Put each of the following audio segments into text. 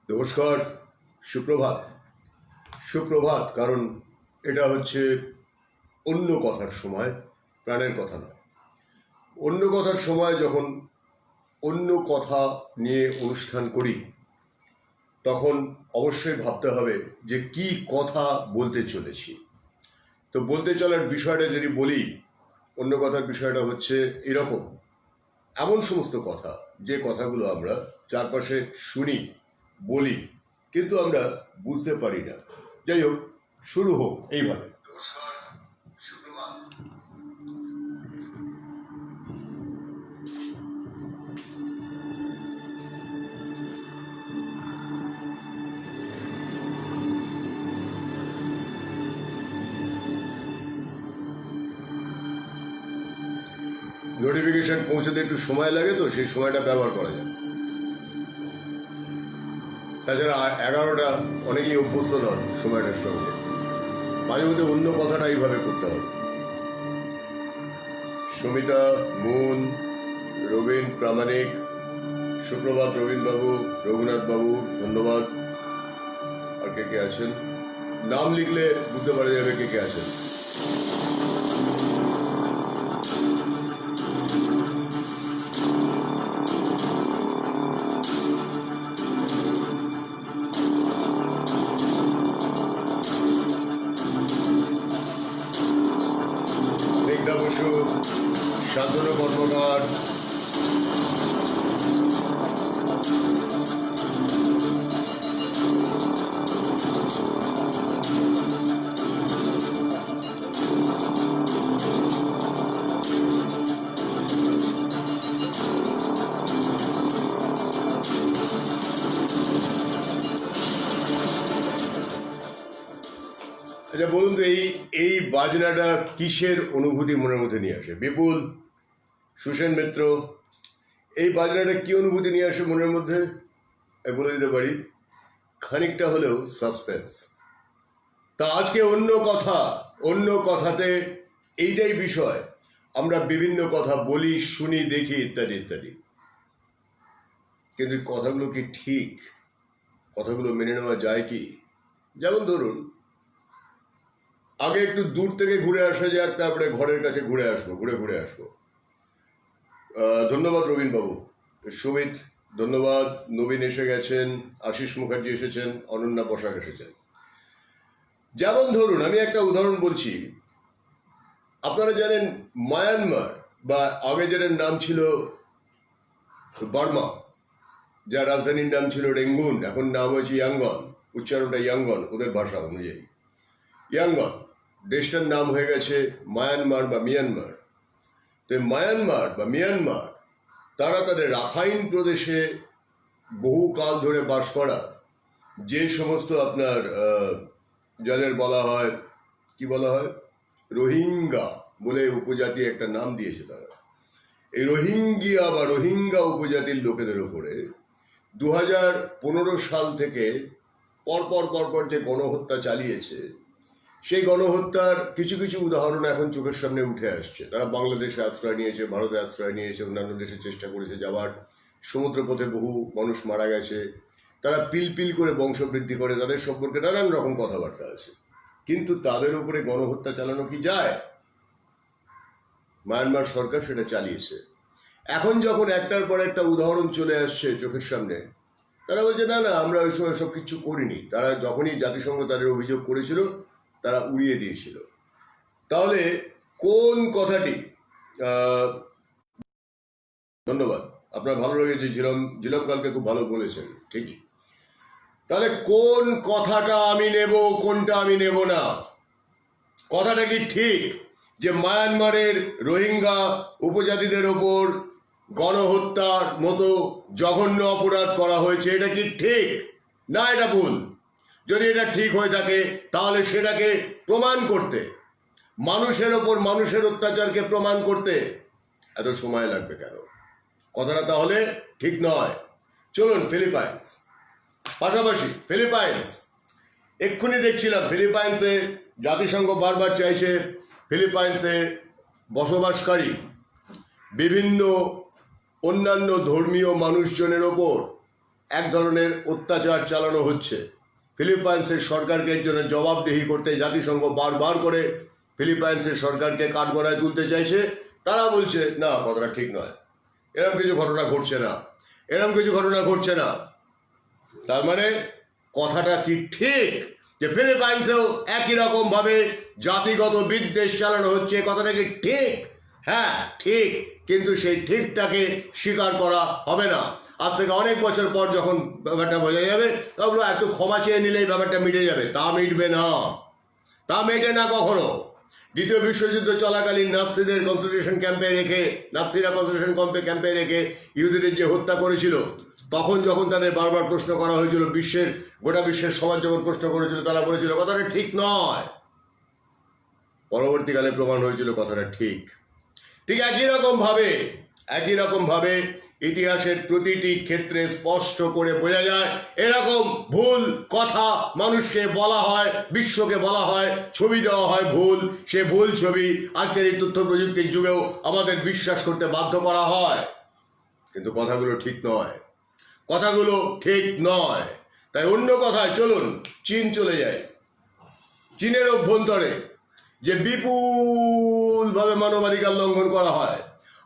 নমস্কার, সুপ্রভাত। সুপ্রভাত কারণ এটা হচ্ছে অন্য কথার সময়, প্রাণের কথা নয়। অন্য কথার সময় যখন অন্য কথা নিয়ে অনুষ্ঠান করি তখন অবশ্যই ভাবতে হবে যে কি কথা বলতে চলেছি। তো বলতে চলার বিষয়টা যদি বলি, অন্য কথার বিষয়টা হচ্ছে এরকম, এমন সমস্ত কথা যে কথাগুলো আমরা চারপাশে শুনি, বলি, কিন্তু আমরা বুঝতে পারি না। যাই হোক, শুরু হোক এইভাবে। নোটিফিকেশন পৌঁছতে একটু সময় লাগে, তো সেই সময়টা ব্যবহার করা যায়। তাছাড়া 11টা অনেকেই অভ্যস্ত নন সময়টার সঙ্গে, মাঝে মধ্যে অন্য কথাটা এইভাবে করতে হবে। সুমিতা, মুন, রবীন, প্রামাণিক, সুপ্রভাত রবীনবাবু, রঘুনাথবাবু, ধন্যবাদ। আর কে কে আছেন? নাম লিখলে বুঝতে পারা যাবে কে কে আছেন। স্নিগ্ধা বসু, শান্তনু কর্মকার, আচ্ছা বলুন তো, এই বাজনাটা কিসের অনুভূতি মনের মধ্যে নিয়ে আসে? বিপুল, সুসেন মিত্র, এই বাজনাটা কি অনুভূতি নিয়ে আসে মনের মধ্যে? আমি বলে দিতে পারি, খানিকটা হলেও সাসপেন্স। তা আজকে অন্য কথাতে এইটাই বিষয়। আমরা বিভিন্ন কথা বলি, শুনি, দেখি, ইত্যাদি ইত্যাদি, কিন্তু কথাগুলো কি ঠিক? কথাগুলো মেনে নেওয়া যায় কি? যেমন ধরুন, আগে একটু দূর থেকে ঘুরে আসা যাক, তারপরে ঘরের কাছে ঘুরে আসবো। ধন্যবাদ রবীনবাবু, সুমিত ধন্যবাদ, নবীন এসে গেছেন, আশিস মুখার্জি এসেছেন, অনন্যা পোশাক এসেছেন। যেমন ধরুন, আমি একটা উদাহরণ বলছি। আপনারা জানেন মায়ানমার, বা আগে যেটার নাম ছিল বার্মা, যার রাজধানীর নাম ছিল রেঙ্গুন, এখন নাম হয়েছে ইয়াঙ্গন, উচ্চারণটা ইয়াঙ্গন ওদের ভাষা অনুযায়ী। ইয়াঙ্গন দেশটার নাম হয়ে গেছে মায়ানমার বা মিয়ানমার। তো মায়ানমার বা মিয়ানমার, তারা তাদের রাখাইন প্রদেশে বহুকাল ধরে বাস করা যে সমস্ত আপনার যাদের বলা হয়, কি বলা হয়, রোহিঙ্গা বলে উপজাতি একটা নাম দিয়েছে তারা। এই রোহিঙ্গিয়া বা রোহিঙ্গা উপজাতির লোকেদের ওপরে 2015 সাল থেকে পরপর যে গণহত্যা চালিয়েছে, সেই গণহত্যার কিছু কিছু উদাহরণ এখন চোখের সামনে উঠে আসছে। তারা বাংলাদেশে আশ্রয় নিয়েছে, ভারতে আশ্রয় নিয়েছে, অন্যান্য দেশে চেষ্টা করেছে যাওয়ার, সমুদ্রপথে বহু মানুষ মারা গেছে, তারা পিল করে বংশবৃদ্ধি করে, তাদের সম্পর্কে নানান রকম কথাবার্তা আছে। কিন্তু তাদের উপরে গণহত্যা চালানো কি যায়? মায়ানমার সরকার সেটা চালিয়েছে। এখন যখন একটার পর একটা উদাহরণ চলে আসছে চোখের সামনে, তারা বলছে না আমরা ওই সময় সব কিছু করিনি। তারা যখনই জাতিসংঘ তাদের অভিযোগ করেছিল, তারা উড়িয়ে দিয়েছিল। তাহলে কোন কথাটি, ধন্যবাদ, আপনার ভালো লেগেছে, ঝিলম কালকে খুব ভালো বলেছেন, ঠিকই। তাহলে কোন কথাটা আমি নেব, কোনটা আমি নেব না? কথাটা কি ঠিক যে মায়ানমারের রোহিঙ্গা উপজাতিদের ওপর গণহত্যার মতো জঘন্য অপরাধ করা হয়েছে? এটা কি ঠিক না এটা ভুল? যদি এটা ঠিক হয়ে থাকে, তাহলে সেটাকে প্রমাণ করতে, মানুষের ওপর মানুষের অত্যাচারকে প্রমাণ করতে এত সময় লাগবে কেন? কথাটা তাহলে ঠিক নয়। চলুন ফিলিপাইন্স, পাশাপাশি ফিলিপাইন্স, এক্ষুনি দেখছিলাম ফিলিপাইন্সে জাতিসংঘ বারবার চাইছে ফিলিপাইন্সে বসবাসকারী বিভিন্ন অন্যান্য ধর্মীয় মানুষজনের ওপর এক ধরনের অত্যাচার চালানো হচ্ছে। ফিলিপাইন্সের সরকারকে এর জন্য জবাবদিহি করতে জাতিসংঘ বারবার করে ফিলিপাইন্সের সরকারকে কাঠগড়ায় তুলতে চাইছে। তারা বলছে না, কথাটা ঠিক নয়, এরকম কিছু ঘটনা ঘটছে না, এরকম কিছু ঘটনা ঘটছে না। তার মানে কথাটা কি ঠিক যে ফিলিপাইন্সেও একই রকম ভাবে জাতিগত বিদ্বেষ চালানো হচ্ছে? কথাটা কি ঠিক? হ্যাঁ ঠিক, কিন্তু সেই ঠিকটাকে স্বীকার করা হবে না। আজ থেকে অনেক বছর পর যখন ব্যাপারটা বোঝা যাবে, তখন একটু ক্ষমা চেয়ে নিলেই ব্যাপারটা মিটে যাবে। তা মিটবে না, তা মেটে না কখনো। দ্বিতীয় বিশ্বযুদ্ধ চলাকালীন নাৎসিদের কনসেন্ট্রেশন ক্যাম্পে রেখে, নাৎসিরা কনসেন্ট্রেশন ক্যাম্পে রেখে ইহুদিদের যে হত্যা করেছিল, তখন যখন তাদের বারবার প্রশ্ন করা হয়েছিল, গোটা বিশ্বের সমাজ যখন প্রশ্ন করেছিল, তারা বলেছিল কথাটা ঠিক নয়। পরবর্তীকালে প্রমাণ হয়েছিল কথাটা ঠিক। ঠিক একই রকম ভাবে ইতিহাসের প্রতিটি ক্ষেত্রে স্পষ্ট করে বোঝা যায় এরকম ভুল কথা মানুষকে বলা হয়, বিশ্বকে বলা হয়, ছবি দেওয়া হয় ভুল। সে ভুল ছবি আজকের এই তথ্য প্রযুক্তির যুগেও আমাদের বিশ্বাস করতে বাধ্য করা হয়। কিন্তু কথাগুলো ঠিক নয়, কথাগুলো ঠিক নয়। তাই অন্য কথায় চলুন চীন চলে যায়। চীনের অভ্যন্তরে যে বিপুলভাবে মানবাধিকার লঙ্ঘন করা হয়,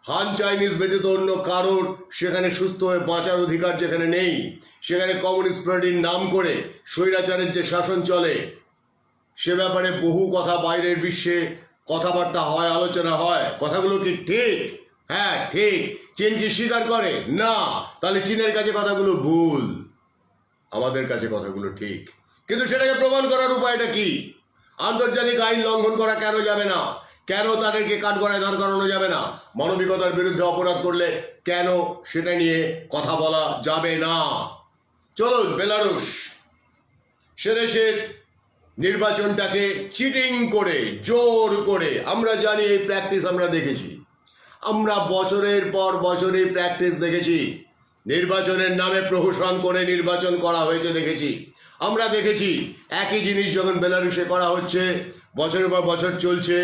হান চাইনিজ ব্যতীত অন্য কারোর সেখানে সুস্থ হয়ে বাঁচার অধিকার যেখানে নেই, সেখানে কমিউনিস্ট পার্টির নাম করে স্বৈরাচারের যে শাসন চলে, সে ব্যাপারে বহু কথা বাইরের বিশ্বে কথাবার্তা হয়, আলোচনা হয়। কথাগুলো কি ঠিক? হ্যাঁ ঠিক। চীন কি স্বীকার করে? না। তাহলে চীনের কাছে কথাগুলো ভুল, আমাদের কাছে কথাগুলো ঠিক। কিন্তু সেটাকে প্রমাণ করার উপায়টা কি? আন্তর্জাতিক আইন লঙ্ঘন করা কেন যাবে না? কেন তাদেরকে কাঠগড়ায় দাঁড় করানো যাবে না? মানবিকতার বিরুদ্ধে অপরাধ করলে কেন সেটা নিয়ে কথা বলা যাবে না? চলুন বেলারুশ, সে দেশের নির্বাচনটাকে চিটিং করে, জোর করে, আমরা জানি এই প্র্যাকটিস আমরা দেখেছি, আমরা বছরের পর বছর এই প্র্যাকটিস দেখেছি। নির্বাচনের নামে প্রহসন করে নির্বাচন করা হয়েছে দেখেছি। আমরা দেখেছি একই জিনিস যখন বেলারুশে করা হচ্ছে, বছরের পর বছর চলছে,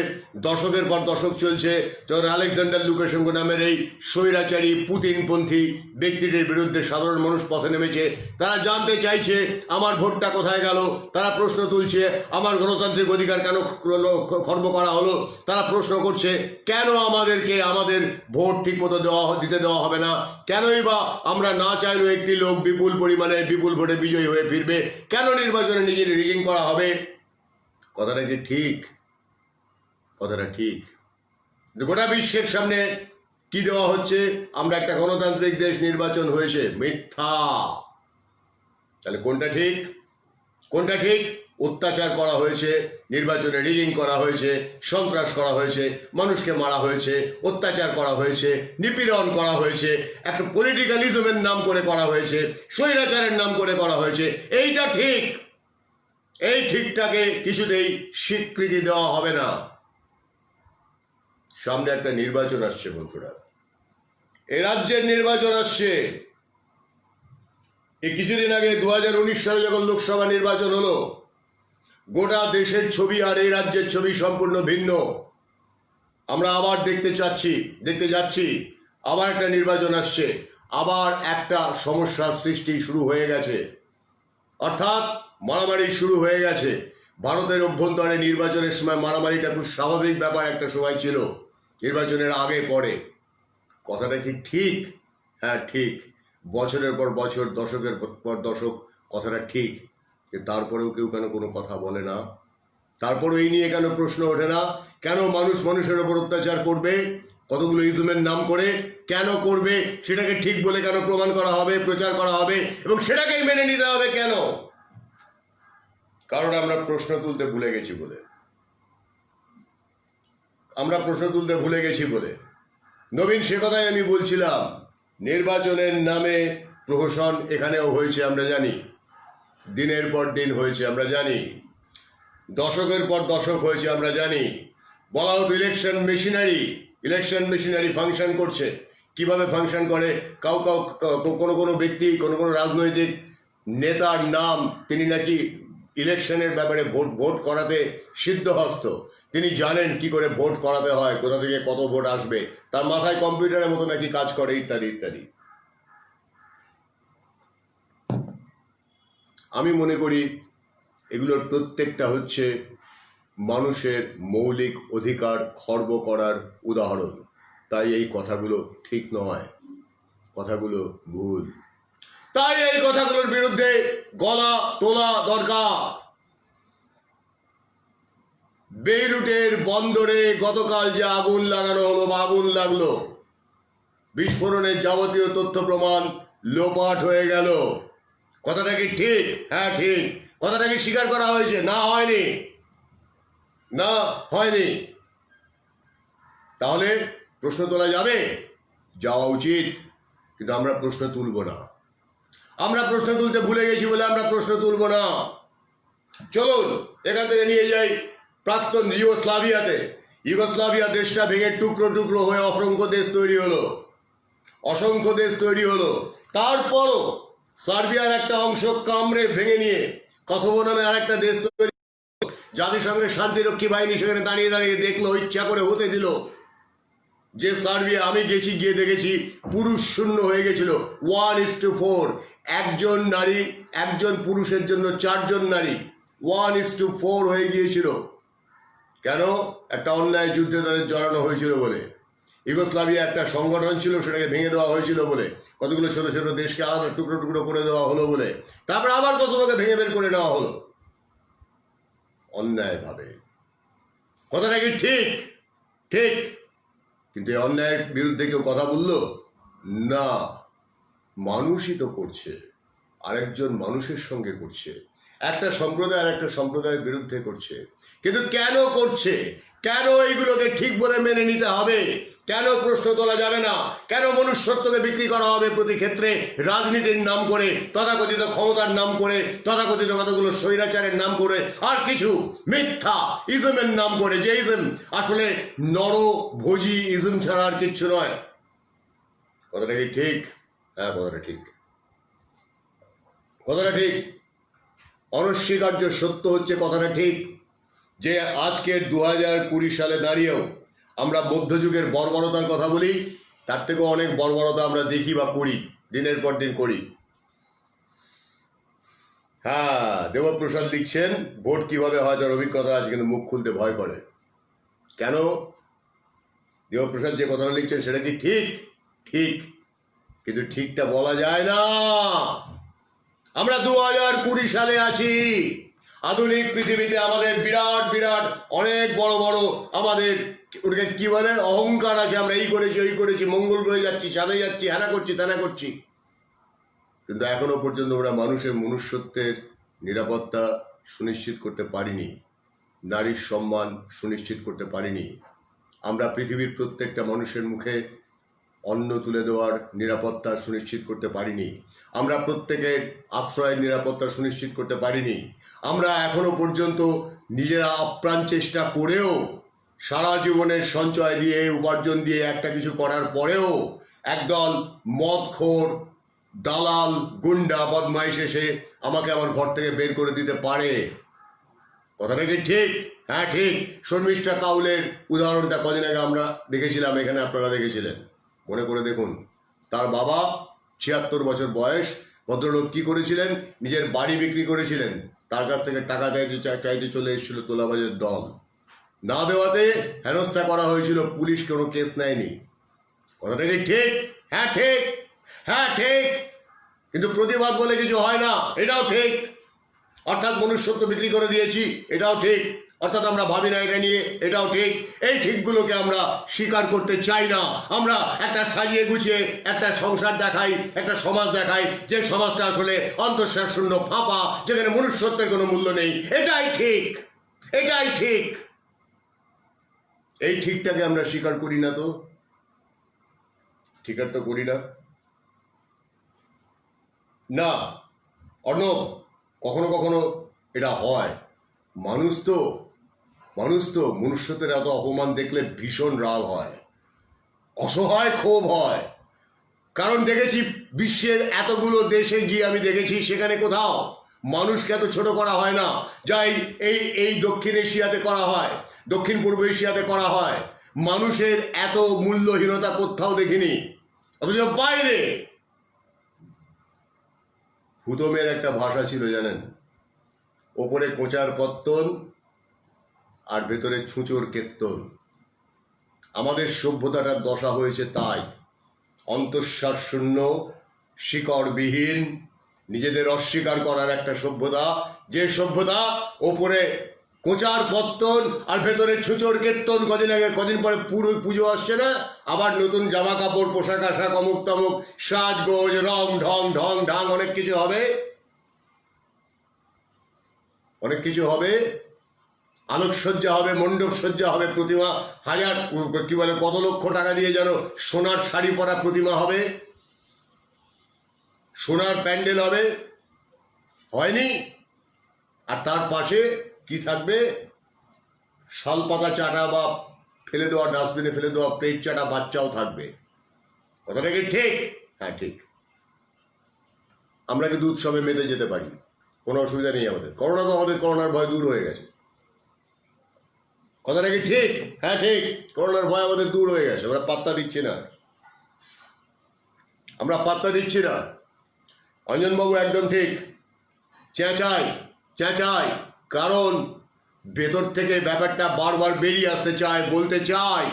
দশকের পর দশক চলছে, যখন আলেকজান্ডার লুকাশেঙ্কো নামের এই স্বৈরাচারী পুতিনপন্থী ব্যক্তিটির বিরুদ্ধে সাধারণ মানুষ পথে নেমেছে। তারা জানতে চাইছে আমার ভোটটা কোথায় গেল, তারা প্রশ্ন তুলছে আমার গণতান্ত্রিক অধিকার কেন খর্ব করা হলো, তারা প্রশ্ন করছে কেন আমাদেরকে আমাদের ভোট ঠিকমতো দিতে দেওয়া হবে না, কেনই বা আমরা না চাইলেও একটি লোক বিপুল পরিমাণে বিপুল ভোটে বিজয়ী হয়ে ফিরবে, কেন নির্বাচনে নিজের রিগিং করা হবে। কথাটা কি ঠিক? কথাটা ঠিক। গোটা বিশ্বের সামনে কি দেওয়া হচ্ছে? আমরা একটা গণতান্ত্রিক দেশ, নির্বাচন হয়েছে। মিথ্যা। তাহলে কোনটা ঠিক? কোনটা ঠিক? অত্যাচার করা হয়েছে, নির্বাচনে রিগিং করা হয়েছে, সন্ত্রাস করা হয়েছে, মানুষকে মারা হয়েছে, অত্যাচার করা হয়েছে, নিপীড়ন করা হয়েছে, একটা পলিটিক্যালিজমের নাম করে করা হয়েছে, স্বৈরাচারের নাম করে করা হয়েছে। এইটা ঠিক। এই ঠিকটাকে কিছুতেই স্বীকৃতি দেওয়া হবে না। সামনে একটা নির্বাচন আসছে বন্ধুরা, এই রাজ্যের নির্বাচন আসছে। এই কিছুদিন আগে 2019 সালে যখন লোকসভা নির্বাচন হলো, গোটা দেশের ছবি আর এই রাজ্যের ছবি সম্পূর্ণ ভিন্ন। আমরা আবার দেখতে যাচ্ছি আবার একটা নির্বাচন আসছে, আবার একটা সমস্যা সৃষ্টি শুরু হয়ে গেছে, অর্থাৎ মারামারি শুরু হয়ে গেছে। ভারতের অভ্যন্তরে নির্বাচনের সময় মারামারিটা খুব স্বাভাবিক ব্যাপার একটা সময় ছিল, নির্বাচনের আগে পরে। কথাটা কি ঠিক? হ্যাঁ ঠিক। বছরের পর বছর, দশকের পর দশক কথাটা ঠিক। তারপরেও কেউ কেন কোনো কথা বলে না? তারপরেও এই নিয়ে কেন প্রশ্ন ওঠে না? কেন মানুষ মানুষের ওপর অত্যাচার করবে কতগুলো ইজমের নাম করে? কেন করবে? সেটাকে ঠিক বলে কেন প্রমাণ করা হবে, প্রচার করা হবে এবং সেটাকেই মেনে নিতে হবে কেন? কারণ আমরা প্রশ্ন তুলতে ভুলে গেছি বলে। নবীন, সে কথাই আমি বলছিলাম। নির্বাচনের নামে প্রহসন এখানেও হয়েছে আমরা জানি, দিনের পর দিন হয়েছে আমরা জানি, দশকের পর দশক হয়েছে আমরা জানি। বলা হতো ইলেকশন মেশিনারি ফাংশন করছে। কিভাবে ফাংশন করে? কোনো ব্যক্তি, কোনো রাজনৈতিক নেতার নাম, তিনি নাকি ইলেকশনের ব্যাপারে ভোট করাতে সিদ্ধহস্ত, তিনি জানেন কি করে ভোট করাতে হয়, কোথা থেকে কত ভোট আসবে, তার মাথায় কম্পিউটারের মতো নাকি কাজ করে, ইত্যাদি ইত্যাদি। আমি মনে করি এগুলোর প্রত্যেকটা হচ্ছে মানুষের মৌলিক অধিকার খর্ব করার উদাহরণ। তাই এই কথাগুলো ঠিক নয়, কথাগুলো ভুল। তাই এই কথাগুলোর বিরুদ্ধে গলা তোলা দরকার। বেইরুটের বন্দরে গতকাল যে আগুন লাগানো হলো বা আগুন লাগলো, বিস্ফোরণের যাবতীয় তথ্য প্রমাণ লোপাট হয়ে গেল। কথাটা কি ঠিক? হ্যাঁ ঠিক। কথাটা কি স্বীকার করা হয়েছে? না, হয়নি। না, হয়নি। তাহলে প্রশ্ন তোলা যাবে? যাওয়া উচিত, কিন্তু আমরা প্রশ্ন তুলব না। আমরা প্রশ্ন তুলতে ভুলে গেছি বলে আমরা প্রশ্ন তুলব না। চলুন এখান থেকে নিয়ে যাই প্রাক্তন ইউগোস্লাভিয়াতে। ইউগোস্লাভিয়া দেশটা ভেঙে টুকরো টুকরো হয়ে অসংখ্য দেশ তৈরি হলো, অসংখ্য দেশ তৈরি হলো। তারপরও সার্বিয়ার একটা অংশ কামড়ে ভেঙে নিয়ে কসোভো নামে আর একটা দেশ তৈরি, জাতিসংঘের শান্তিরক্ষী বাহিনী সেখানে দাঁড়িয়ে দাঁড়িয়ে দেখলো, ইচ্ছা করে হতে দিল যে সার্বিয়া, আমি গেছি গিয়ে দেখেছি পুরুষ শূন্য হয়ে গেছিল। 1:4, একজন নারী একজন পুরুষের জন্য 4 জন নারী, 1:4 হয়ে গিয়েছিল। কেন? একটা অন্যায় যুদ্ধে তাদের জড়ানো হয়েছিল বলে। ইউগোস্লাভিয়া একটা সংগঠন ছিল, সেটাকে ভেঙে দেওয়া হয়েছিল বলে, কতগুলো ছোট ছোট দেশকে আলাদা টুকরো টুকরো করে দেওয়া হলো বলে, তারপর আবার কসোভোকে ভেঙে বের করে নেওয়া হলো অন্যায়ভাবে। কথাটা কি ঠিক? ঠিক। কিন্তু এই অন্যায়ের বিরুদ্ধে কেউ কথা বললো না। মানুষই তো করছে, আরেকজন মানুষের সঙ্গে করছে, একটা সম্প্রদায় আর একটা সম্প্রদায়ের বিরুদ্ধে করছে। কিন্তু কেন করছে? কেন এইগুলোকে ঠিক বলে মেনে নিতে হবে? কেন প্রশ্ন তোলা যাবে না? কেন মনুষ্যত্বকে বিক্রি করা হবে প্রতি ক্ষেত্রে রাজনীতির নাম করে, তথাকথিত ক্ষমতার নাম করে, তথাকথিত কতগুলো স্বৈরাচারের নাম করে, আর কিছু মিথ্যা ইজমের নাম করে, যে ইজম আসলে নরভোজী ইজম ছাড়া আর কিচ্ছু নয়। কথাটা কি ঠিক? হ্যাঁ, কথাটা ঠিক। কথাটা ঠিক। অনস্বীকার্য সত্য হচ্ছে কথাটা ঠিক যে আজকের 2020 সালে দাঁড়িয়েও আমরা মধ্যযুগের বর্বরতার কথা বলি, তার থেকেও অনেক বর্বরতা আমরা দেখি বা করি, দিনের পর দিন করি। হ্যাঁ, দেবপ্রসাদ লিখছেন ভোট কিভাবে হয় তার অভিজ্ঞতা আছে, কিন্তু মুখ খুলতে ভয় করে। কেন? দেবপ্রসাদ যে কথাটা লিখছেন সেটা কি ঠিক? ঠিক, কিন্তু ঠিকটা বলা যায় না। আমরা 2020 সালে আছি। আধুনিক পৃথিবীতে আমাদের বিরাট বিরাট অনেক বড় বড় আমাদের ওটাকে কি বলে অহংকার আছে। আমরা এই করেছি, ওই করেছি, মঙ্গল গ্রহে যাচ্ছি, চাঁদে যাচ্ছি, হ্যানা করছি, তেনা করছি, কিন্তু এখনো পর্যন্ত আমরা মানুষের মনুষ্যত্বের নিরাপত্তা সুনিশ্চিত করতে পারিনি, নারীর সম্মান সুনিশ্চিত করতে পারিনি। আমরা পৃথিবীর প্রত্যেকটা মানুষের মুখে অন্ন তুলে দেওয়ার নিরাপত্তা সুনিশ্চিত করতে পারিনি। আমরা প্রত্যেকের আশ্রয়ের নিরাপত্তা সুনিশ্চিত করতে পারিনি। আমরা এখনো পর্যন্ত নিজেরা আপ্রাণ চেষ্টা করেও, সারা জীবনের সঞ্চয় দিয়ে, উপার্জন দিয়ে একটা কিছু করার পরেও একদল মদখোর, দালাল, গুন্ডা, বদমাইশ এসে আমাকে আমার ঘর থেকে বের করে দিতে পারে। কথাটা কি ঠিক? হ্যাঁ ঠিক। শর্মিষ্ঠা কাউলের উদাহরণটা কদিন আগে আমরা দেখেছিলাম, এখানে আপনারা দেখেছিলেন, মনে করে দেখুন। তার বাবা 76 বছর বয়স, ভদ্রলোক কি করেছিলেন? নিজের বাড়ি বিক্রি করেছিলেন, তার কাছ থেকে টাকা চাইতে চলে এসেছিল তোলাবাজের দল। না দেওয়াতে হেনস্থা করা হয়েছিল, পুলিশ কোনো কেস নেয়নি। কথাটা কি ঠিক? হ্যাঁ ঠিক। হ্যাঁ ঠিক, কিন্তু প্রতিবাদ বলে কিছু হয় না, এটাও ঠিক। অর্থাৎ মনুষ্যত্ব বিক্রি করে দিয়েছি, এটাও ঠিক। অর্থাৎ আমরা ভাবি না এটা নিয়ে, এটাও ঠিক। এই ঠিকগুলোকে আমরা স্বীকার করতে চাই না। আমরা একটা সাজিয়ে গুছিয়ে একটা সংসার দেখাই, একটা সমাজ দেখাই, যে সমাজটা আসলে অন্তঃসার শূন্য, ফাঁপা, যেখানে মনুষ্যত্বের কোনো মূল্য নেই। এটাই ঠিক, এটাই ঠিক। এই ঠিকটাকে আমরা স্বীকার করি না, তো স্বীকার তো করি না। না অর্ণব, কখনো কখনো এটা হয়। মানুষ তো মনুষ্যত্বের এত অপমান দেখলে ভীষণ রাগ হয়, অসহায় ক্ষোভ হয়। কারণ দেখেছি বিশ্বের এতগুলো দেশে গিয়ে আমি দেখেছি সেখানে কোথাও মানুষকে এত ছোট করা হয় না, যা এই দক্ষিণ এশিয়াতে করা হয়, দক্ষিণ পূর্ব এশিয়াতে করা হয়। মানুষের এত মূল্যহীনতা কোথাও দেখিনি। অথচ বাইরে হুতমের একটা ভাষা ছিল জানেন, ওপরে কোঁচার পত্তন আর ভেতরে ছুঁচোর কেত্তন। আমাদের সভ্যতাটার দশা হয়েছে তাই, অন্তঃশ্বাস শূন্য, শিকড়বিহীন, নিজেদের অস্বীকার করার একটা সভ্যতা, যে সভ্যতা ওপরে কোঁচার পত্তন আর ভেতরে ছুঁচোর কেত্তন। কদিন পরে পুরো পুজো আসছে না, আবার নতুন জামা কাপড়, পোশাক আশাক, অমুক তমুক, সাজগোজ, রং ঢং ঢং ঢাং, অনেক কিছু হবে, অনেক কিছু হবে, আলোকসজ্জা হবে, মণ্ডপ সজ্জা হবে, প্রতিমা হাজার কি বলে কত লক্ষ টাকা দিয়ে যেন সোনার শাড়ি পরা প্রতিমা হবে, সোনার প্যান্ডেল হবে, হয়নি? আর তার পাশে কি থাকবে? শালপাতা চাটা বা ফেলে দেওয়া, ডাস্টবিনে ফেলে দেওয়া প্লেট চাটা বাচ্চাও থাকবে। কথাটা কি ঠিক? হ্যাঁ ঠিক। আমরা কিন্তু উৎসবে মেতে যেতে পারি, কোনো অসুবিধা নেই আমাদের। করোনা তো আমাদের, করোনার ভয় দূর হয়ে গেছে। কথাটা কি ঠিক? হ্যাঁ ঠিক। করোনার ভয় আমাদের দূর হয়ে গেছে, আমরা পাত্তা দিচ্ছি না, আমরা পাত্তা দিচ্ছি না। অঞ্জনবাবু একদম ঠিক। চেঁচাই চেঁচাই, কারণ ভেতর থেকে ব্যাপারটা বারবার বেরিয়ে আসতে চায়, বলতে চাই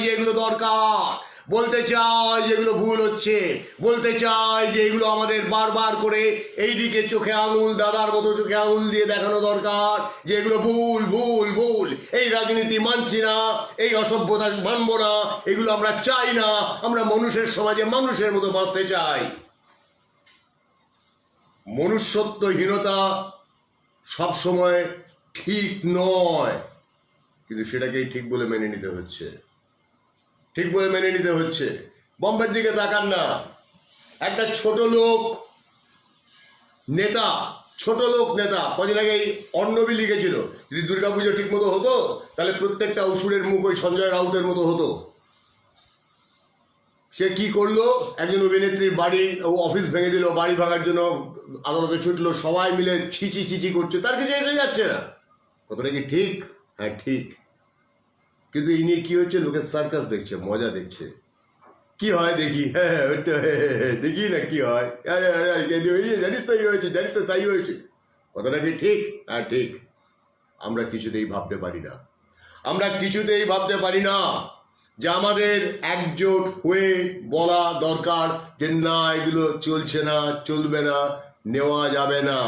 যে এগুলো দরকার, বলতে চাই যেগুলো ভুল হচ্ছে, বলতে চাই যে এগুলো আমাদের বারবার করে এই দিকে চোখে আঙুল, দাদার মতো চোখে আঙুল দিয়ে দেখানো দরকার যে এগুলো ভুল ভুল ভুল, এই রাজনীতি মানছি না, এই অসভ্যতা মানব না, এগুলো আমরা চাই না, আমরা মানুষের সমাজে মানুষের মতো বাঁচতে চাই। মনুষ্যত্বহীনতা সবসময় ঠিক নয়, কিন্তু সেটাকেই ঠিক বলে মেনে নিতে হচ্ছে, ঠিক বলে মেনে নিতে হচ্ছে। বম্বের দিকে তাকান না, একটা ছোট লোক নেতা, কদিন আগেই অর্ণবী লিখেছিল, যদি দুর্গাপুজো ঠিক মতো হতো তাহলে প্রত্যেকটা অসুরের মুখ ওই সঞ্জয় রাউতের মতো হতো। সে কি করলো? একজন অভিনেত্রীর বাড়ি, ও অফিস ভেঙে দিল, বাড়ি ভাঙার জন্য আদালতে ছুটলো, সবাই মিলে ছিচি ছিচি করছে, তার কিছু এসে যাচ্ছে না। কতটা কি ঠিক? হ্যাঁ ঠিক। কিন্তু এই নিয়ে কি হচ্ছে? লোকের সার্কাস দেখছে, মজা দেখছে। কি হয় দেখি, হ্যাঁ দেখি না কি হয়, জানিস তো এই হয়েছে, জানিস তো তাই হয়েছে। কথাটা কি ঠিক? হ্যাঁ ঠিক। আমরা কিছুতেই ভাবতে পারি না, আমরা কিছুতেই ভাবতে পারি না যে আমাদের একজোট হয়ে বলা দরকার যে না, এগুলো চলছে না, চলবে না, নেওয়া যাবে না।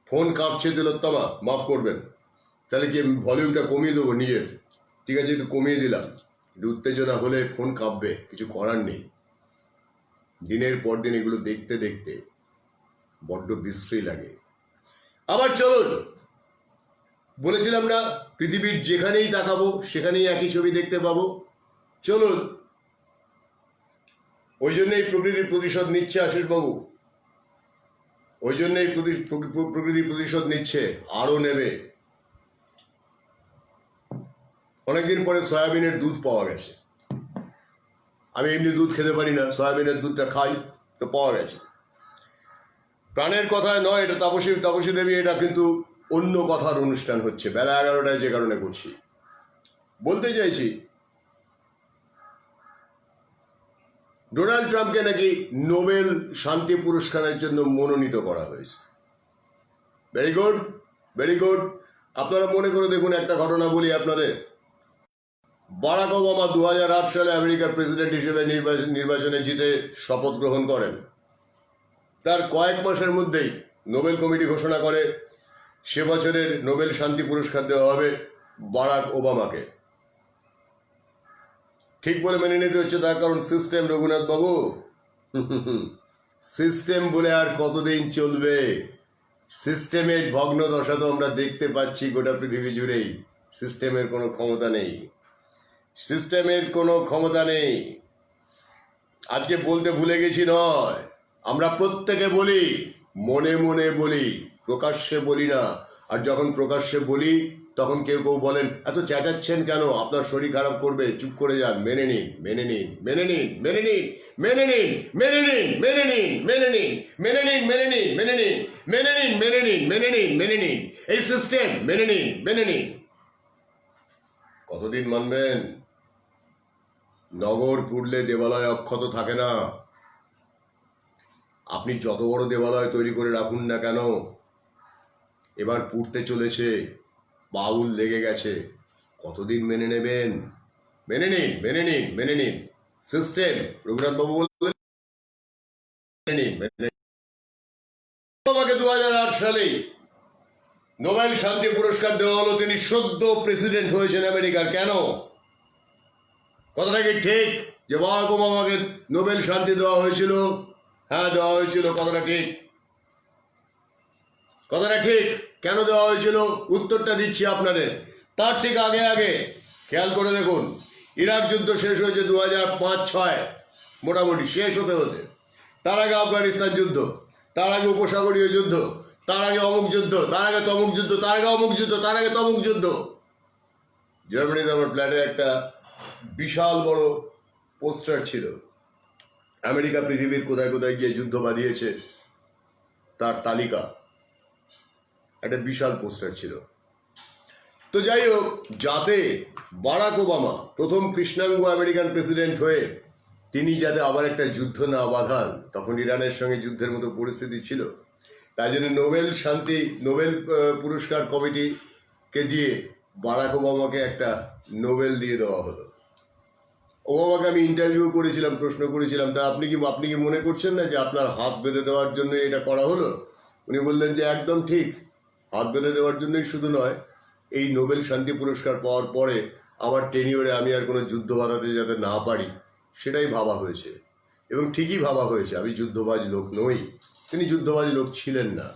ফোন কাঁপছে তিলোত্তমা, মাফ করবেন, তাহলে কি ভলিউমটা কমিয়ে দেবো নিজের? ঠিক আছে, একটু কমিয়ে দিলাম। উত্তেজনা হলে ফোন কাঁপবে, কিছু করার নেই। দিনের পর দিন এগুলো দেখতে দেখতে বড্ড বিশ্রী লাগে। আবার চলুন, বলেছিলাম না পৃথিবীর যেখানেই তাকাবো সেখানেই একই ছবি দেখতে পাবো। চলুন, ওই জন্যই প্রকৃতির প্রতিশোধ নিচ্ছে আশিসবাবু, ওই জন্যই প্রকৃতি প্রতিশোধ নিচ্ছে, আরও নেবে। অনেকদিন পরে সয়াবিনের দুধ পাওয়া গেছে। আমি এমনি দুধ খেতে পারি না, সয়াবিনের দুধটা খাই, তো পাওয়া গেছে। প্রাণের কথায় নয়, এটা তাপসী দেবী, এটা কিন্তু অন্য কথার অনুষ্ঠান হচ্ছে, বেলা 11টায়, যে কারণে করছি। বলতে চাইছি, ডোনাল্ড ট্রাম্পকে নাকি নোবেল শান্তি পুরস্কারের জন্য মনোনীত করা হয়েছে। Very good, very good. আপনারা মনে করে দেখুন, একটা ঘটনা বলি আপনাদের। বারাক ওবামা 2008 সালে আমেরিকার প্রেসিডেন্ট হিসেবে নির্বাচনে জিতে শপথ গ্রহণ করেন। তার কয়েক মাসের মধ্যেই নোবেল কমিটি ঘোষণা করে সে বছরের নোবেল শান্তি পুরস্কার দেওয়া হবে বারাক ওবামাকে। ঠিক বলে মেনে নিতে হচ্ছে, তার কারণ সিস্টেম, রঘুনাথ বাবু। সিস্টেম বলে আর কতদিন চলবে? সিস্টেমের ভগ্ন দশা তো আমরা দেখতে পাচ্ছি গোটা পৃথিবী জুড়েই। সিস্টেমের কোনো ক্ষমতা নেই, সিস্টেমের কোনো ক্ষমতা নেই। আজকে বলতে ভুলে গেছি নয়, আমরা প্রত্যেকে বলি, মনে মনে বলি, প্রকাশ্যে বলি না। আর যখন প্রকাশ্যে বলি তখন কেউ কেউ বলেন, এত চেঁচাচ্ছেন কেন, আপনার শরীর খারাপ করবে, চুপ করে যান, মেনে নিন, মেনে নিন, মেনে নিন, মেনে নিন, মেনে নিন, মেনে নিন, মেনে নিন, মেনে নিন, মেনে নিন, মেনে নিন, মেনে নিন, মেনে নিন, মেনে নিন, মেনে নিন, মেনে নিন, এই সিস্টেম মেনে নিন, মেনে নিন। কতদিন মানবেন? নগর পুড়লে দেবালয় অক্ষত থাকে না। আপনি যত বড় দেবালয় তৈরি করে রাখুন না কেন, এবার পুড়তে চলেছে, বাউল লেগে গেছে, কতদিন মেনে নেবেন? মেনে নিন, মেনে নিন, মেনে নিন। সিস্টেম, রঘুনাথ বাবু বললেন মেনে নিন, মেনে নিন। আমাকে 2008 সালেই নোবেল শান্তি পুরস্কার দেওয়া হলো। তিনি সদ্য প্রেসিডেন্ট হয়েছেন আমেরিকার। কেন? কথাটা কি ঠিক যে বারাক ওবামাকে নোবেল শান্তি দেওয়া হয়েছিল? হ্যাঁ, দেওয়া হয়েছিল। কথাটা ঠিক, কথাটা ঠিক। কেন দেওয়া হয়েছিল উত্তরটা দিচ্ছি আপনাদের। তার ঠিক আগে আগে খেয়াল করে দেখুন, ইরাক যুদ্ধ শেষ হয়েছে 2005-06, মোটামুটি শেষ হতে হতে। তার আগে আফগানিস্তান যুদ্ধ, তার আগে উপসাগরীয় যুদ্ধ, তার আগে অমুক যুদ্ধ, তার আগে তমুক যুদ্ধ, তার আগে অমুক যুদ্ধ, তার আগে তমুক যুদ্ধ। জার্মানিতে আমার ফ্ল্যাটে একটা বিশাল বড় পোস্টার ছিল, আমেরিকা পৃথিবীর কোথায় কোথায় গিয়ে যুদ্ধ বাঁধিয়েছে তার তালিকা, একটা বিশাল পোস্টার ছিল। তো যাই হোক, যাতে বারাক ওবামা প্রথম কৃষ্ণাঙ্গ আমেরিকান প্রেসিডেন্ট হয়ে তিনি যাতে আবার একটা যুদ্ধ না বাঁধান, তখন ইরানের সঙ্গে যুদ্ধের মতো পরিস্থিতি ছিল, তাই জন্য নোবেল পুরস্কার কমিটিকে দিয়ে বারাক ওবামাকে একটা নোবেল দিয়ে দেওয়া হলো। ওবামাকে আমি ইন্টারভিউ করেছিলাম, প্রশ্ন করেছিলাম, তা আপনি কি মনে করছেন না যে আপনার হাত বেঁধে দেওয়ার জন্য এটা করা হলো? উনি বললেন যে একদম ঠিক, হাত বেঁধে দেওয়ার জন্যই শুধু নয়, এই নোবেল শান্তি পুরস্কার পাওয়ার পরে আমার টেনিওরে আমি আর কোনো যুদ্ধ বাঁধাতে যাতে না পারি সেটাই ভাবা হয়েছে। এবং ঠিকই ভাবা হয়েছে। আমি যুদ্ধবাজ লোক নই, তিনি যুদ্ধবাজ লোক ছিলেন না।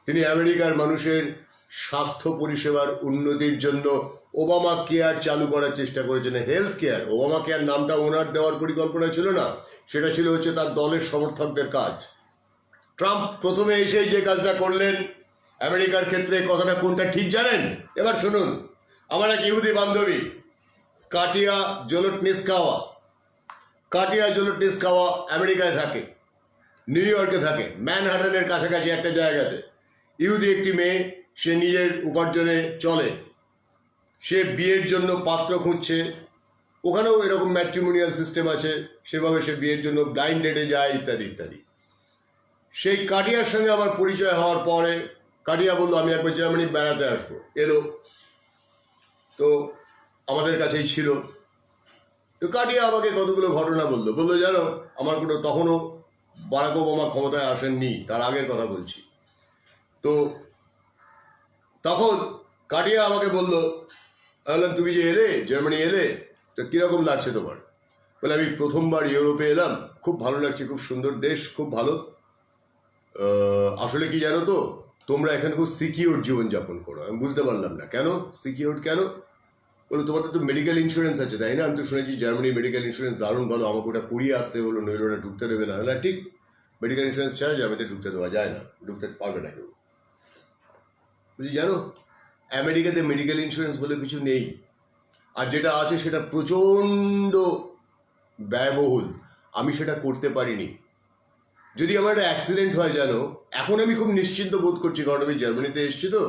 তিনি আমেরিকার মানুষের স্বাস্থ্য পরিষেবার উন্নতির জন্য ওবামা কেয়ার চালু করার চেষ্টা করেছেন। হেলথ কেয়ার, ওবামা কেয়ার নামটা ওনার দেওয়ার পরিকল্পনা ছিল না, সেটা ছিল হচ্ছে তার দলের সমর্থকদের কাজ। ট্রাম্প প্রথমে এসেই যে কাজটা করলেন আমেরিকার ক্ষেত্রে, কথাটা কোনটা ঠিক জানেন? এবার শুনুন। আমার এক ইহুদি বান্ধবী কাটিয়া জোলটনিস্কাওয়া আমেরিকায় থাকে, নিউ ইয়র্কে থাকে, ম্যানহাটনের কাছাকাছি একটা জায়গাতে। ইহুদি একটি মেয়ে, সে নিজের উপার্জনে চলে, সে বিয়ের জন্য পাত্র খুঁজছে। ওখানেও এরকম ম্যাট্রিমোনিয়াল সিস্টেম আছে, সেভাবে সে বিয়ের জন্য ব্লাইন্ড ডেটে যায়, ইত্যাদি ইত্যাদি। সেই কাটিয়ার সঙ্গে আমার পরিচয় হওয়ার পরে কাটিয়া বললো আমি একবার জার্মানি বেড়াতে আসবো। এলো, তো আমাদের কাছেই ছিল। তো কাটিয়া আমাকে কতগুলো ঘটনা বললো জানো, আমার কোনো তখনও বারাক ওবামা ক্ষমতায় আসেননি, তার আগের কথা বলছি। তো তখন কাটিয়া আমাকে বললো, বললাম তুমি যে এলে, জার্মানি এলে, তো কীরকম লাগছে তোমার? বলে আমি প্রথমবার ইউরোপে এলাম, খুব ভালো লাগছে, খুব সুন্দর দেশ, খুব ভালো। আসলে কি জানো তো, তোমরা এখানে খুব সিকিউর জীবনযাপন করো। আমি বুঝতে পারলাম না, কেন সিকিউর কেন? বলো তোমাদের তো মেডিকেল ইন্স্যুরেন্স আছে তাই না? আমি তো শুনেছি জার্মানি মেডিকেল ইন্স্যুরেন্স দারুণ ভালো, আমাকে ওটা করিয়ে আসতে হলো, নইলে ওটা ঢুকতে দেবে না। না ঠিক, মেডিকেল ইন্স্যুরেন্স ছাড়া জার্মানিতে ঢুকতে দেওয়া যায় না, ঢুকতে পারবে না কেউ। বুঝি জানো, আমেরিকাতে মেডিকেল ইন্স্যুরেন্স বলে কিছু নেই, আর যেটা আছে সেটা প্রচণ্ড ব্যয়বহুল। আমি সেটা করতে পারিনি। যদি আমার একটা অ্যাক্সিডেন্ট হয় জানো, এখন আমি খুব নিশ্চিন্ত বোধ করছি, কারণ আমি জার্মানিতে এসেছি তো,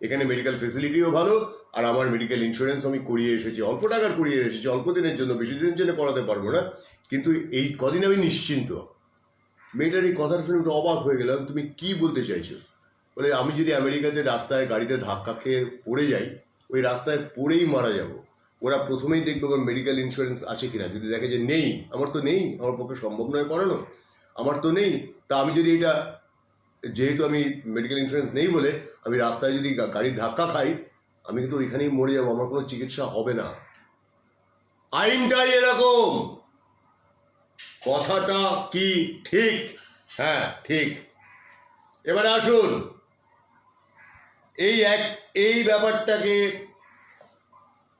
এখানে মেডিকেল ফেসিলিটিও ভালো, আর আমার মেডিকেল ইন্স্যুরেন্স আমি করিয়ে এসেছি, অল্প টাকার করিয়ে এসেছি, অল্প দিনের জন্য, বেশি দিনের জন্য করাতে পারবো না, কিন্তু এই কদিন আমি নিশ্চিন্ত। মেয়েটার এই কথা শুনে একটু অবাক হয়ে গেলাম, তুমি কি বলতে চাইছো? বলে আমি যদি আমেরিকাতে রাস্তায় গাড়িতে ধাক্কা খেয়ে পড়ে যাই, ওই রাস্তায় পড়েই মারা যাব। ওরা প্রথমেই দেখবে আমার মেডিকেল ইন্স্যুরেন্স আছে কিনা, যদি দেখে যে নেই, আমার তো নেই, আমার পক্ষে সম্ভব নয় করানো, আমার তো নেই, তা আমি যদি এটা, যেহেতু আমি মেডিকেল ইন্স্যুরেন্স নেই বলে আমি রাস্তায় যদি গাড়ির ধাক্কা খাই, আমি কিন্তু ওইখানেই মরে যাবো, আমার কোনো চিকিৎসা হবে না। আইনটাই এরকম। কথাটা কি ঠিক? হ্যাঁ ঠিক। এবারে আসুন, এই ব্যাপারটাকে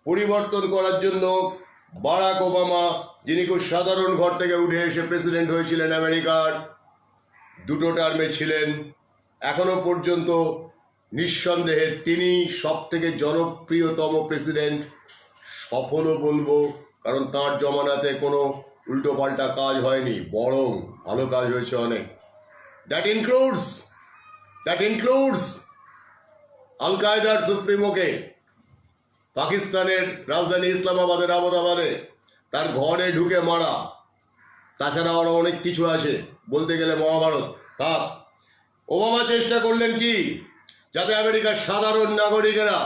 পরিবর্তন করার জন্য বারাক ওবামা, যিনি খুব সাধারণ ঘর থেকে উঠে এসে প্রেসিডেন্ট হয়েছিলেন আমেরিকার, 2টো টার্মে ছিলেন, এখনো পর্যন্ত নিঃসন্দেহে তিনি সব থেকে জনপ্রিয়তম প্রেসিডেন্ট। সফলও বলবো, কারণ তাঁর জমানাতে কোনো উল্টোপাল্টা কাজ হয়নি, বরং ভালো কাজ হয়েছে অনেক। দ্যাট ইনক্লুডস আল কায়দার সুপ্রিমোকে পাকিস্তানের রাজধানী ইসলামাবাদের আবদাবাদে তার ঘরে ঢুকে মারা। তাছাড়া আরও অনেক কিছু আছে, বলতে গেলে মহাভারত, থাক। ওবামা চেষ্টা করলেন কি, যাতে আমেরিকার সাধারণ নাগরিকেরা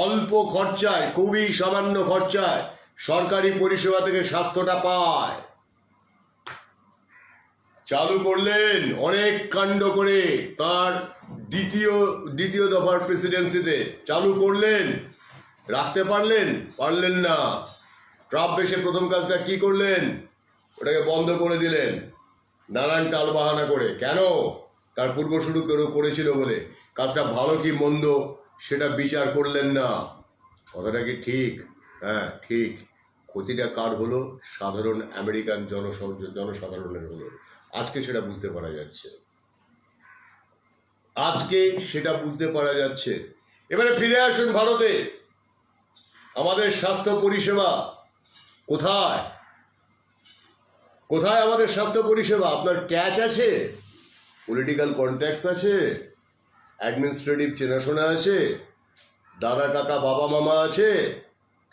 অল্প খরচায়, খুবই সামান্য খরচায় সরকারি পরিষেবা থেকে স্বাস্থ্যটা পায়। চালু করলেন অনেক কাণ্ড করে তার দ্বিতীয় দফার প্রেসিডেন্সিতে চালু করলেন। রাখতে পারলেন না। ট্রাম্প এসে প্রথম কাজটা কি করলেন? ওটাকে বন্ধ করে দিলেন নানান টালবাহানা করে। কেন? তার পূর্বসূরি করেছিল বলে। কাজটা ভালো কি মন্দ সেটা বিচার করলেন না। কথাটা কি ঠিক? হ্যাঁ ঠিক। ক্ষতিটা কার হলো? সাধারণ আমেরিকান জনসাধারণের হলো। আজকে সেটা বুঝতে পারা যাচ্ছে। এবারে ফিরে আসুন ভারতে। আমাদের স্বাস্থ্য পরিষেবা কোথায়? আমাদের স্বাস্থ্য পরিষেবা? আপনার ক্যাচ আছে, পলিটিক্যাল কন্ট্যাক্টস আছে, অ্যাডমিনিস্ট্রেটিভ চেনাশোনা আছে, দাদা কাকা বাবা মামা আছে,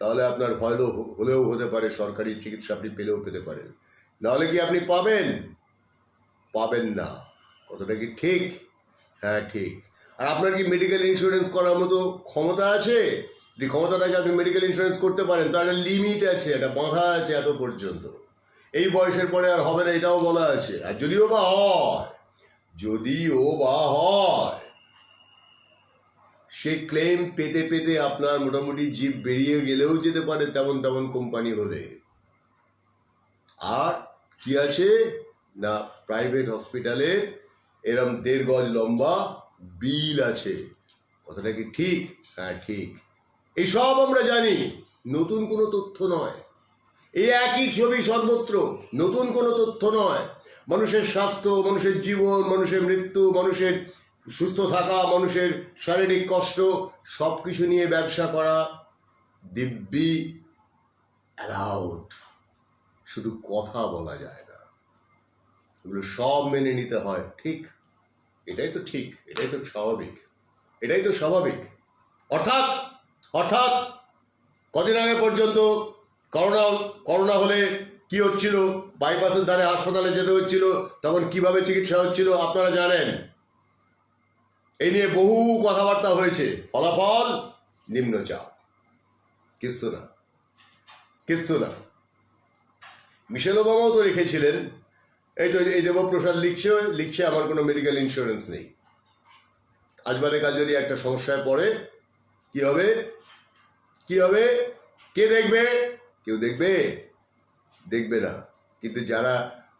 তাহলে আপনার হলেও হতে পারে সরকারি চিকিৎসা আপনি পেতে পারেন। নাহলে কি আপনি পাবেন না। কতটা কি ঠিক? হ্যাঁ ঠিক। আর আপনার কি মেডিকেল ইন্স্যুরেন্স করার মতো ক্ষমতা আছে? যে ক্ষমতাটাকে আপনি মেডিকেল ইন্স্যুরেন্স করতে পারেন, তার একটা লিমিট আছে, একটা বাঁধা আছে এত পর্যন্ত। এই বয়সের পরে আর হবে না, এটাও বলা আছে। আর যদিও বা হয় সে ক্লেম পেতে আপনার মোটামুটি জিভ বেরিয়ে গেলেও যেতে পারে তেমন কোম্পানি হলে। আর কি আছে না, প্রাইভেট হসপিটালে এরম 1.5 গজ লম্বা বিল আছে। কথাটা কি ঠিক? হ্যাঁ ঠিক। এইসব আমরা জানি, নতুন কোনো তথ্য নয়। এই একই ছবি সর্বত্র, নতুন কোনো তথ্য নয়। মানুষের স্বাস্থ্য, মানুষের জীবন, মানুষের মৃত্যু, মানুষের সুস্থ থাকা, মানুষের শারীরিক কষ্ট, সব কিছু নিয়ে ব্যবসা করা দিব্যি অ্যালাউড। শুধু কথা বলা যায় না, এগুলো সব মেনে নিতে হয়। ঠিক, এটাই তো ঠিক, এটাই তো স্বাভাবিক। অর্থাৎ কদিন আগে পর্যন্ত করোনা হলে কি হচ্ছিল, বাইপাসের ধারে হাসপাতালে যেতে হচ্ছিল, তখন কিভাবে চিকিৎসা হচ্ছিল আপনারা জানেন। এই নিয়ে বহু কথাবার্তা হয়েছে। ফলাফল নিম্নচাপ। কিচ্ছু না। মিশেল ওবামাও তো রেখেছিলেন, এই দেবপ্রসাদ লিখছে আমার কোনো মেডিকেল ইন্স্যুরেন্স নেই। কাজ যদি একটা সমস্যায় পড়ে কি হবে? কে দেখবে? কেউ দেখবে না। কিন্তু যারা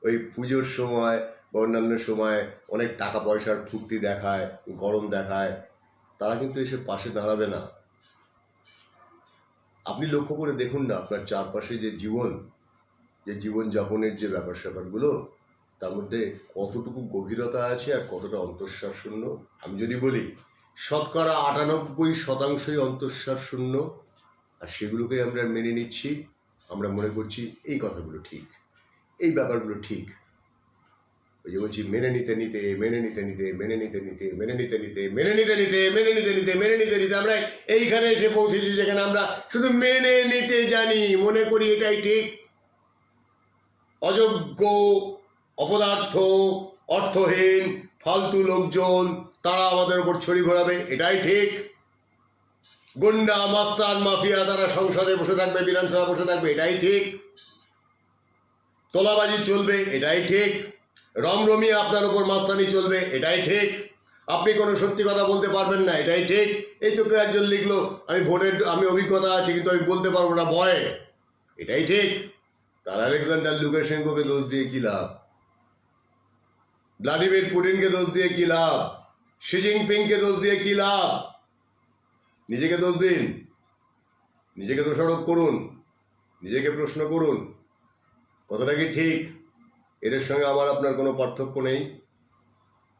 ওই পুজোর সময় বা অন্যান্য সময় অনেক টাকা পয়সার ফুর্তি দেখায়, গরম দেখায়, তারা কিন্তু এসে পাশে দাঁড়াবে না। আপনি লক্ষ্য করে দেখুন না, আপনার চারপাশে যে জীবনযাপনের যে ব্যাপারগুলো, তার মধ্যে কতটুকু গভীরতা আছে আর কতটা অন্তঃসার শূন্য। আমি যদি বলি 98% অন্তঃসার শূন্য, আর সেগুলোকে আমরা মেনে নিচ্ছি। আমরা মনে করছি এই কথাগুলো ঠিক, এই ব্যাপারগুলো ঠিক। ওই যে বলছি, মেনে নিতে আমরা এইখানে এসে পৌঁছেছি, যেখানে আমরা শুধু মেনে নিতে জানি, মনে করি এটাই ঠিক। অযোগ্য, অপদার্থ, অর্থহীন, ফালতু লোকজন তারা আমাদের উপর ছড়ি ঘোরাবে, এটাই ঠিক। গুন্ডা, মাস্তান, মাফিয়া তারা সংসদে বসে থাকবে, বিধানসভা বসে থাকবে, এটাই ঠিক। তোলাবাজি চলবে, এটাই ঠিক। রমরমিয়ে আপনার উপর মাস্তানি চলবে, এটাই ঠিক। আপনি কোনো সত্যি কথা বলতে পারবেন না, এটাই ঠিক। এই তো কেউ একজন লিখলো, আমি অভিজ্ঞতা আছে কিন্তু আমি বলতে পারবো না ভয়ে, এটাই ঠিক। তার আলেকজান্ডার লুকাশেঙ্কোকে দোষ দিয়ে কি লাভ? ভ্লাদিমির পুতিনকে দোষ দিয়ে কি লাভ? শি জিনপিংকে দোষ দিয়ে কি লাভ? নিজেকে দোষ দিন, নিজেকে দোষারোপ করুন, নিজেকে প্রশ্ন করুন, কথাটা কি ঠিক? এদের সঙ্গে আমার আপনার কোনো পার্থক্য নেই।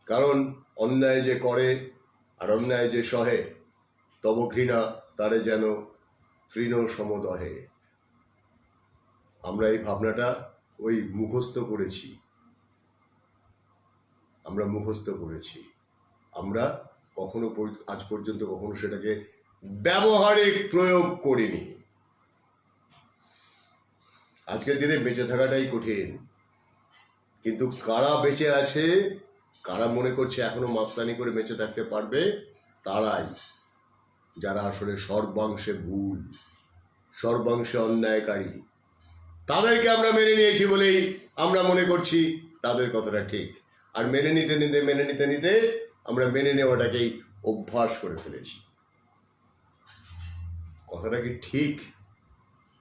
কারণ অন্যায় যে করে আর অন্যায় যে সহে, তব ঘৃণা তারে যেন তৃণ সমদহে। আমরা এই ভাবনাটা মুখস্থ করেছি। আমরা আজ পর্যন্ত কখনো সেটাকে ব্যবহারিক প্রয়োগ করিনি। আজকের দিনে বেঁচে থাকাটাই কঠিন, কিন্তু কারা বেঁচে আছে, কারা মনে করছে এখনো মাস্তানি করে বেঁচে থাকতে পারবে? তারাই, যারা আসলে সর্বাংশে ভুল, সর্বাংশে অন্যায়কারী। তাদেরকে আমরা মেনে নিয়েছি বলেই আমরা মনে করছি তাদের কথাটা ঠিক। আর মেনে নিতে আমরা মেনে নেওয়াটাকেই অভ্যাস করে ফেলেছি। কথাটা কি ঠিক?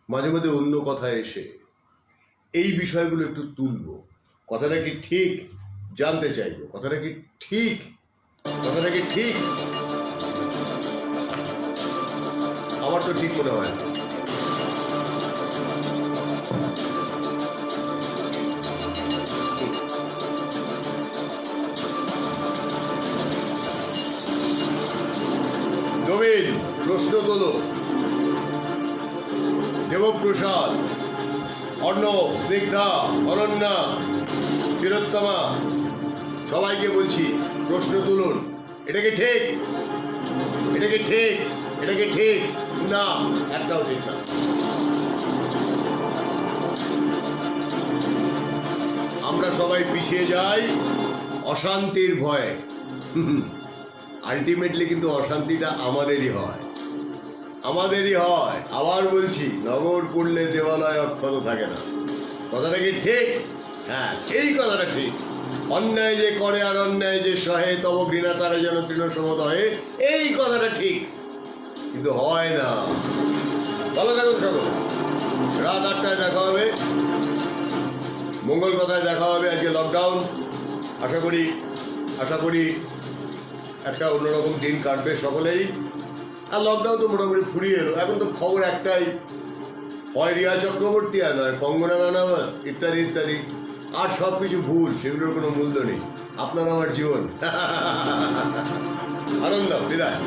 মাঝে মাঝে অন্য কথা এসে এই বিষয়গুলো একটু তুলব। কথাটা কি ঠিক জানতে চাইব। কথাটা কি ঠিক? কথাটা কি ঠিক? আমার তো ঠিক মনে হয় না। নবীন, প্রশ্ন তোলো। দেবপ্রসাদ, অর্ণব, স্নিগ্ধা, অনন্যা, তিলোত্তমা, সবাইকে বলছি প্রশ্ন তুলুন। এটা কি ঠিক? এটা কি ঠিক? এটা কি ঠিক? না, একটাও ঠিক না। আমরা সবাই পিছিয়ে যাই অশান্তির ভয়ে। আলটিমেটলি কিন্তু অশান্তিটা আমাদেরই হয়, আমাদেরই হয়। আবার বলছি, নগর পড়লে দেবালয় অক্ষত থাকে না। কথাটা কি ঠিক? হ্যাঁ, এই কথাটা ঠিক। অন্যায় যে করে আর অন্যায় যে সহে, তব ঘৃণা তারা যেন তৃণসমদয়ে, এই কথাটা ঠিক, কিন্তু হয় না। ভালো থাকুন সকলে। রাত 8টায় দেখা হবে, মঙ্গল কথায় দেখা হবে। আজকে লকডাউন, আশা করি একটা অন্যরকম দিন কাটবে সকলেরই। আর লকডাউন তো মোটামুটি ফুরিয়ে এলো। এখন তো খবর একটাই, হয় রিয়া চক্রবর্তী আর নয় কঙ্গনা রানাওয়াত, ইত্যাদি ইত্যাদি। আর সব কিছু ভুল, সেগুলোর কোনো মূল্য নেই। আপনার আমার জীবন। আনন্দ, বিদায়।